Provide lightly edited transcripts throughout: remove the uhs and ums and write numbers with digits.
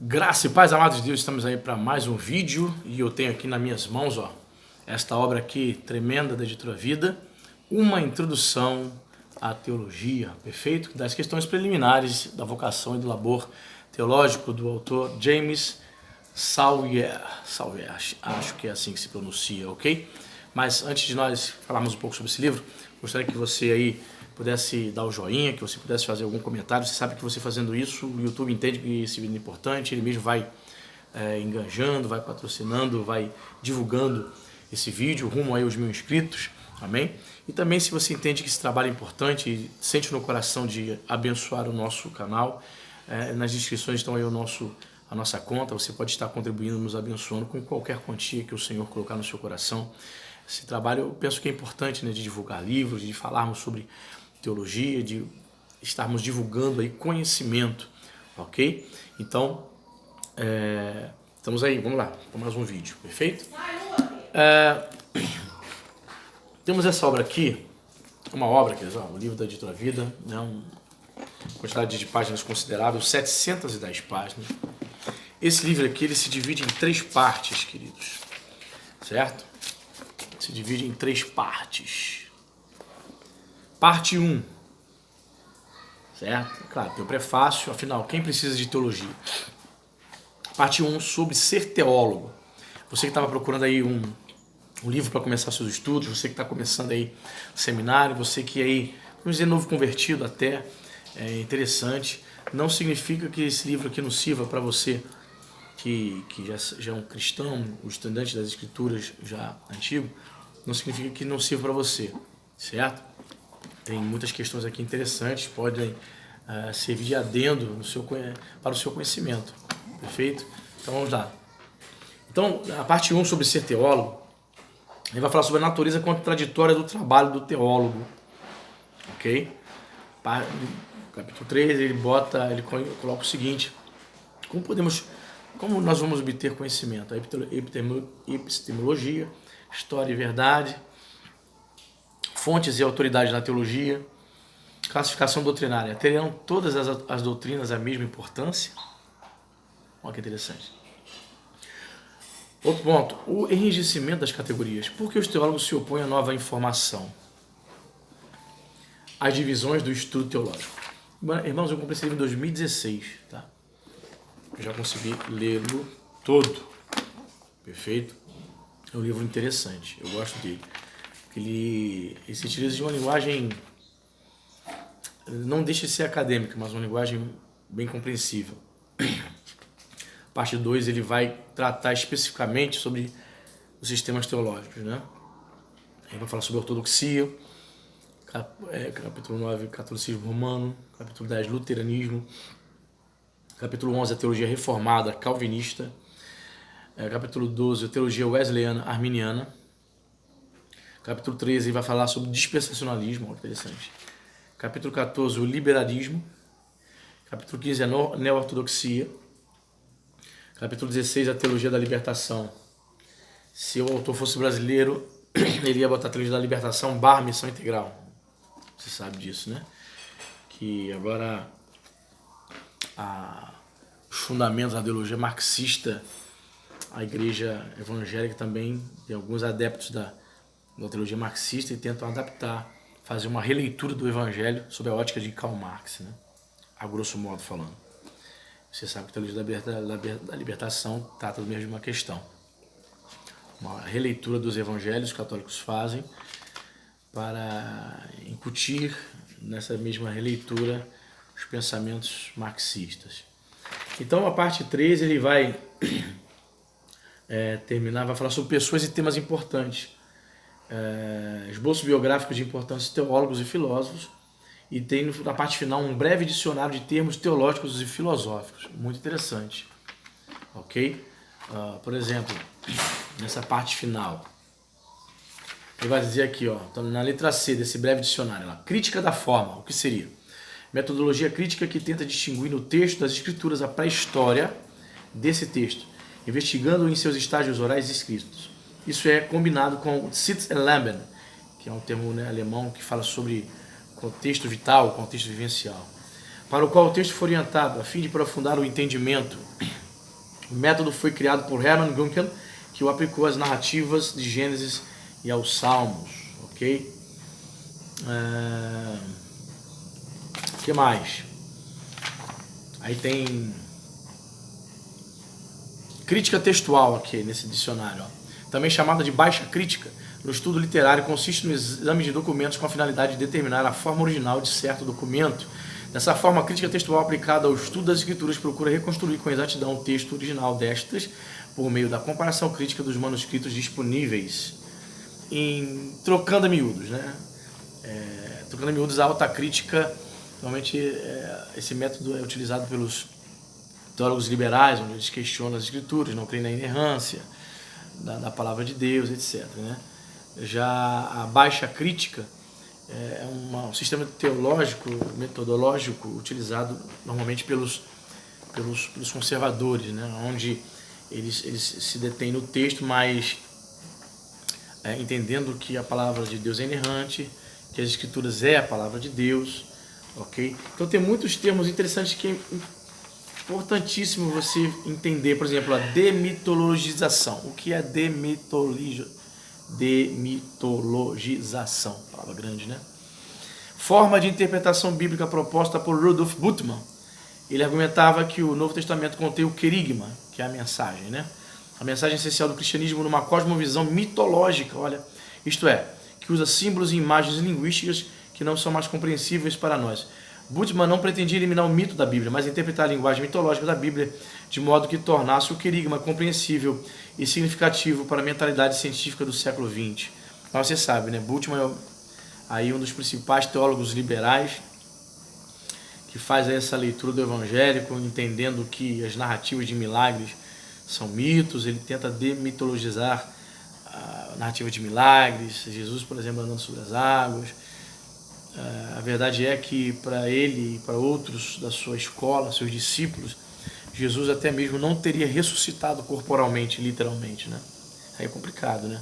Graça e paz, amados de Deus, estamos aí para mais um vídeo e eu tenho aqui nas minhas mãos, esta obra aqui tremenda da Editora Vida, uma introdução à teologia, perfeito? Das questões preliminares da vocação e do labor teológico do autor James Sawyer, acho que é assim que se pronuncia, ok? Mas antes de nós falarmos um pouco sobre esse livro, gostaria que você aí pudesse dar o joinha, que você pudesse fazer algum comentário. Você sabe que você fazendo isso, o YouTube entende que esse vídeo é importante, ele mesmo vai enganjando, vai patrocinando, vai divulgando esse vídeo rumo aí aos 1000 inscritos, amém? E também, se você entende que esse trabalho é importante e sente no coração de abençoar o nosso canal, nas descrições estão aí a nossa conta, você pode estar contribuindo, nos abençoando com qualquer quantia que o Senhor colocar no seu coração. Esse trabalho eu penso que é importante, né, de divulgar livros, de falarmos sobre teologia, de estarmos divulgando aí conhecimento, ok? Então, estamos aí, vamos lá, para mais um vídeo, perfeito? Temos essa obra aqui, uma obra, quer dizer, o livro da Editora Vida, né, uma quantidade de páginas considerável, 710 páginas. Esse livro aqui, ele se divide em 3 partes, queridos, certo? Se divide em 3 partes. Parte 1, certo? Claro, tem o prefácio, afinal, quem precisa de teologia? Parte 1, sobre ser teólogo. Você que estava procurando aí um livro para começar seus estudos, você que está começando aí o seminário, você que aí, vamos dizer, novo convertido até, é interessante. Não significa que esse livro aqui não sirva para você que já é um cristão, um estudante das escrituras já antigo, não significa que não sirva para você, certo? Tem muitas questões aqui interessantes, podem servir de adendo para o seu conhecimento, perfeito? Então vamos lá. Então, a parte 1 sobre ser teólogo, ele vai falar sobre a natureza contraditória do trabalho do teólogo, ok? Capítulo 3, ele coloca o seguinte: como nós vamos obter conhecimento? A epistemologia, história e verdade, fontes e autoridades na teologia, classificação doutrinária. Terão todas as doutrinas a mesma importância? Olha que interessante. Outro ponto, o enrijecimento das categorias. Por que os teólogos se opõem à nova informação? As divisões do estudo teológico. Irmãos, eu comprei esse livro em 2016, tá? Eu já consegui lê-lo todo. Perfeito? É um livro interessante, eu gosto dele. Ele se utiliza de uma linguagem, não deixa de ser acadêmica, mas uma linguagem bem compreensível. Parte 2, ele vai tratar especificamente sobre os sistemas teológicos, né? Ele vai falar sobre ortodoxia, capítulo 9, catolicismo romano, capítulo 10, luteranismo, capítulo 11, a teologia reformada, calvinista, capítulo 12, a teologia wesleyana, arminiana, capítulo 13, ele vai falar sobre dispensacionalismo, muito interessante. Capítulo 14, o liberalismo. Capítulo 15, a neo-ortodoxia. Capítulo 16, a teologia da libertação. Se o autor fosse brasileiro, ele ia botar a teologia da libertação / missão integral. Você sabe disso, né? Que agora os fundamentos da ideologia marxista, a igreja evangélica também tem alguns adeptos da teologia marxista e tentam adaptar, fazer uma releitura do evangelho sob a ótica de Karl Marx, né? A grosso modo falando. Você sabe que a teologia da libertação trata da mesma questão. Uma releitura dos evangelhos que os católicos fazem para incutir nessa mesma releitura os pensamentos marxistas. Então a parte 3 ele vai terminar, vai falar sobre pessoas e temas importantes. Esboço biográfico de importantes teólogos e filósofos, e tem na parte final um breve dicionário de termos teológicos e filosóficos, muito interessante, ok? Por exemplo, nessa parte final, ele vai dizer aqui, na letra C desse breve dicionário, crítica da forma, o que seria? Metodologia crítica que tenta distinguir no texto das escrituras a pré-história desse texto, investigando em seus estágios orais e escritos. Isso é combinado com Sitz und Leben, que é um termo, né, alemão que fala sobre contexto vital, contexto vivencial, para o qual o texto foi orientado a fim de aprofundar o entendimento O método foi criado por Hermann Gunkel, que o aplicou às narrativas de Gênesis e aos Salmos, ok? O que mais? Aí tem crítica textual aqui nesse dicionário, ó. Também chamada de baixa crítica. No estudo literário consiste no exame de documentos com a finalidade de determinar a forma original de certo documento. Dessa forma, a crítica textual aplicada ao estudo das escrituras procura reconstruir com exatidão o texto original destas por meio da comparação crítica dos manuscritos disponíveis. Trocando a miúdos, né? Trocando a miúdos, a alta crítica, normalmente esse método é utilizado pelos teólogos liberais, onde eles questionam as escrituras, não creem na inerrância da palavra de Deus, etc., né? Já a baixa crítica é um sistema teológico, metodológico, utilizado normalmente pelos conservadores, né? Onde eles se detêm no texto, mas entendendo que a palavra de Deus é inerrante, que as escrituras é a palavra de Deus, ok? Então tem muitos termos interessantes que é importantíssimo você entender. Por exemplo, a demitologização. O que é demitologização? Palavra grande, né? Forma de interpretação bíblica proposta por Rudolf Bultmann. Ele argumentava que o Novo Testamento contém o querigma, que é a mensagem, né? A mensagem essencial do cristianismo numa cosmovisão mitológica, olha, isto é, que usa símbolos e imagens linguísticas que não são mais compreensíveis para nós. Bultmann não pretendia eliminar o mito da Bíblia, mas interpretar a linguagem mitológica da Bíblia de modo que tornasse o querigma compreensível e significativo para a mentalidade científica do século XX. Mas você sabe, né? Bultmann é aí um dos principais teólogos liberais que faz aí essa leitura do evangélico, entendendo que as narrativas de milagres são mitos. Ele tenta demitologizar a narrativa de milagres, Jesus, por exemplo, andando sobre as águas. A verdade é que para ele e para outros da sua escola, seus discípulos, Jesus até mesmo não teria ressuscitado corporalmente, literalmente, né? Aí é complicado, né?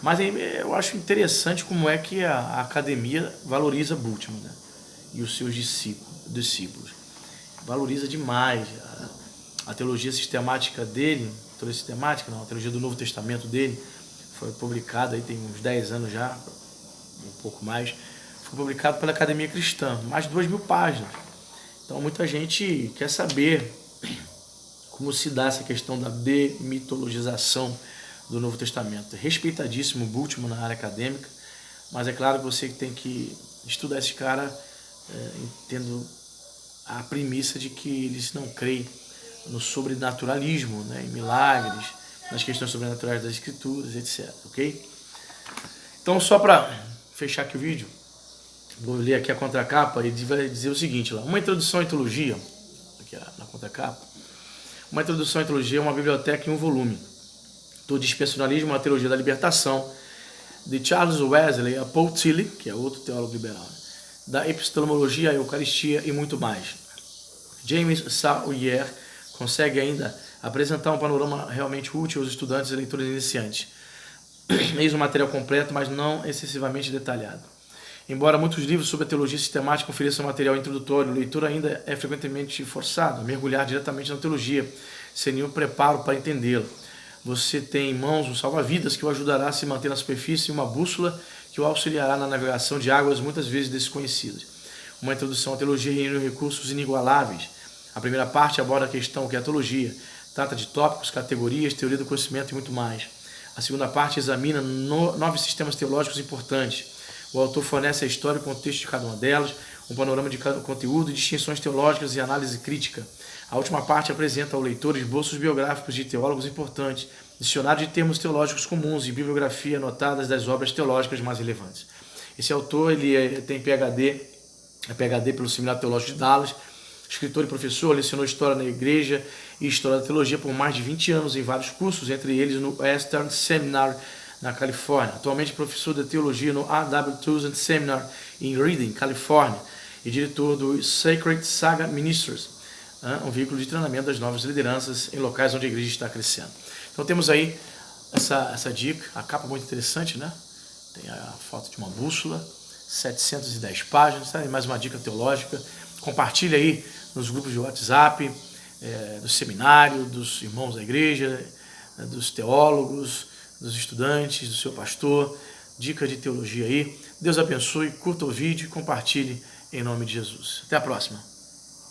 Mas eu acho interessante como é que a academia valoriza Bultmann, né? E os seus discípulos. Valoriza demais a teologia sistemática dele, a teologia do Novo Testamento dele, foi publicada aí tem uns 10 anos já, um pouco mais. Foi publicado pela Academia Cristã, mais de 2.000 páginas. Então muita gente quer saber como se dá essa questão da demitologização do Novo Testamento. Respeitadíssimo Bultmann na área acadêmica, mas é claro que você tem que estudar esse cara tendo a premissa de que eles não creem no sobrenaturalismo, né, em milagres, nas questões sobrenaturais das escrituras, etc. Ok? Então, só para fechar aqui o vídeo, vou ler aqui a contracapa e vai dizer o seguinte lá: uma introdução à teologia, aqui na contracapa, uma introdução à teologia é uma biblioteca em um volume do dispensacionalismo à teologia da libertação, de Charles Wesley a Paul Tillich, que é outro teólogo liberal, da epistemologia à Eucaristia e muito mais. James Sawyer consegue ainda apresentar um panorama realmente útil aos estudantes e leitores iniciantes. Eis um material completo, mas não excessivamente detalhado. Embora muitos livros sobre a teologia sistemática ofereçam material introdutório, o leitor ainda é frequentemente forçado a mergulhar diretamente na teologia, sem nenhum preparo para entendê-la. Você tem em mãos um salva-vidas que o ajudará a se manter na superfície e uma bússola que o auxiliará na navegação de águas muitas vezes desconhecidas. Uma introdução à teologia reúne recursos inigualáveis. A primeira parte aborda a questão que é a teologia. Trata de tópicos, categorias, teoria do conhecimento e muito mais. A segunda parte examina 9 sistemas teológicos importantes. O autor fornece a história e o contexto de cada uma delas, um panorama de cada conteúdo, distinções teológicas e análise crítica. A última parte apresenta ao leitor esboços biográficos de teólogos importantes, dicionário de termos teológicos comuns e bibliografia anotadas das obras teológicas mais relevantes. Esse autor tem PhD pelo Seminário Teológico de Dallas, escritor e professor, lecionou História na Igreja e História da Teologia por mais de 20 anos em vários cursos, entre eles no Western Seminar, na Califórnia. Atualmente professor de Teologia no A.W. Townsend Seminar em Redding, Califórnia, e diretor do Sacred Saga Ministries, um veículo de treinamento das novas lideranças em locais onde a igreja está crescendo. Então temos aí essa dica, a capa muito interessante, né? Tem a foto de uma bússola, 710 páginas, tá? Mais uma dica teológica. Compartilha aí nos grupos de WhatsApp, do seminário, dos irmãos da igreja, dos teólogos, dos estudantes, do seu pastor, dica de teologia aí. Deus abençoe, curta o vídeo e compartilhe em nome de Jesus. Até a próxima.